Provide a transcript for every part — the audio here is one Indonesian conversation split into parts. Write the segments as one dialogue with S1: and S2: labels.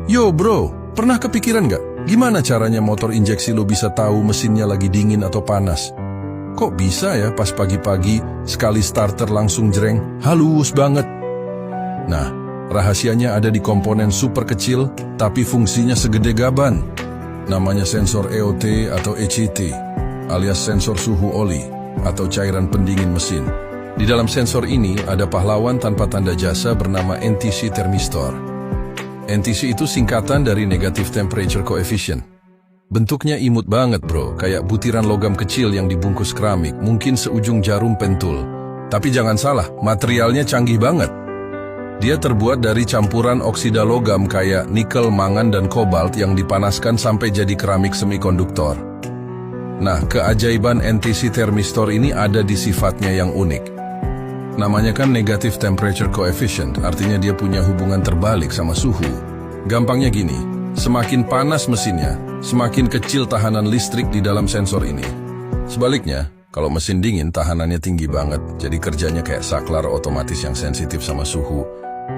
S1: Yo bro, pernah kepikiran nggak? Gimana caranya motor injeksi lo bisa tahu mesinnya lagi dingin atau panas? Kok bisa ya pas pagi-pagi sekali starter langsung jreng, halus banget? Nah, rahasianya ada di komponen super kecil tapi fungsinya segede gaban. Namanya sensor EOT atau ECT, alias sensor suhu oli atau cairan pendingin mesin. Di dalam sensor ini ada pahlawan tanpa tanda jasa bernama NTC thermistor. NTC itu singkatan dari Negative Temperature Coefficient. Bentuknya imut banget bro, kayak butiran logam kecil yang dibungkus keramik, mungkin seujung jarum pentul. Tapi jangan salah, materialnya canggih banget. Dia terbuat dari campuran oksida logam kayak nikel, mangan, dan kobalt yang dipanaskan sampai jadi keramik semikonduktor. Nah, keajaiban NTC thermistor ini ada di sifatnya yang unik. Namanya kan Negative Temperature Coefficient, artinya dia punya hubungan terbalik sama suhu. Gampangnya gini, semakin panas mesinnya, semakin kecil tahanan listrik di dalam sensor ini. Sebaliknya, kalau mesin dingin tahanannya tinggi banget, jadi kerjanya kayak saklar otomatis yang sensitif sama suhu.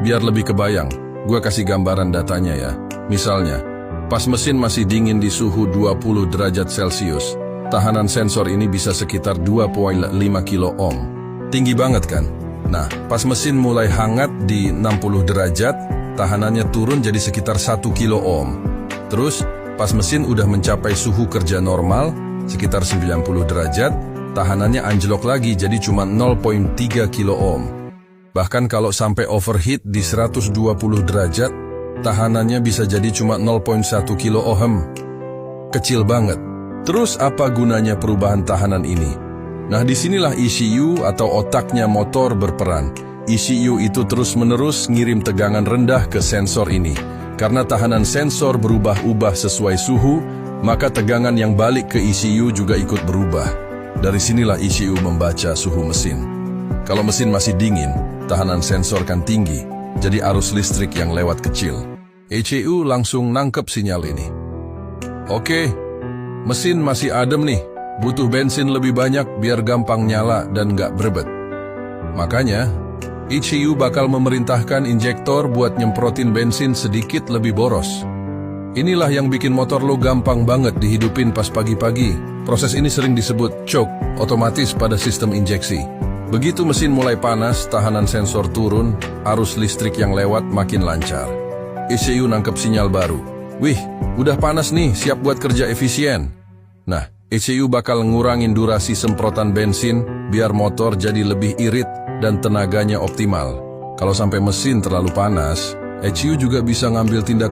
S1: Biar lebih kebayang, gue kasih gambaran datanya ya. Misalnya, pas mesin masih dingin di suhu 20 derajat Celcius, tahanan sensor ini bisa sekitar 2,5 kilo ohm. Tinggi banget kan? Nah, pas mesin mulai hangat di 60 derajat, tahanannya turun jadi sekitar 1 kilo ohm. Terus, pas mesin udah mencapai suhu kerja normal, sekitar 90 derajat, tahanannya anjlok lagi jadi cuma 0,3 kilo ohm. Bahkan kalau sampai overheat di 120 derajat, tahanannya bisa jadi cuma 0,1 kilo ohm. Kecil banget. Terus apa gunanya perubahan tahanan ini? Nah, disinilah ECU atau otaknya motor berperan. ECU itu terus-menerus ngirim tegangan rendah ke sensor ini. Karena tahanan sensor berubah-ubah sesuai suhu, maka tegangan yang balik ke ECU juga ikut berubah. Dari sinilah ECU membaca suhu mesin. Kalau mesin masih dingin, tahanan sensor kan tinggi, jadi arus listrik yang lewat kecil. ECU langsung nangkep sinyal ini. Oke, mesin masih adem nih. Butuh bensin lebih banyak biar gampang nyala dan nggak berebet. Makanya, ECU bakal memerintahkan injektor buat nyemprotin bensin sedikit lebih boros. Inilah yang bikin motor lo gampang banget dihidupin pas pagi-pagi. Proses ini sering disebut choke otomatis pada sistem injeksi. Begitu mesin mulai panas, tahanan sensor turun, arus listrik yang lewat makin lancar. ECU nangkep sinyal baru. Wih, udah panas nih, siap buat kerja efisien. Nah, ECU bakal ngurangin durasi semprotan bensin biar motor jadi lebih irit dan tenaganya optimal. Kalau sampai mesin terlalu panas, ECU juga bisa ngambil tindakan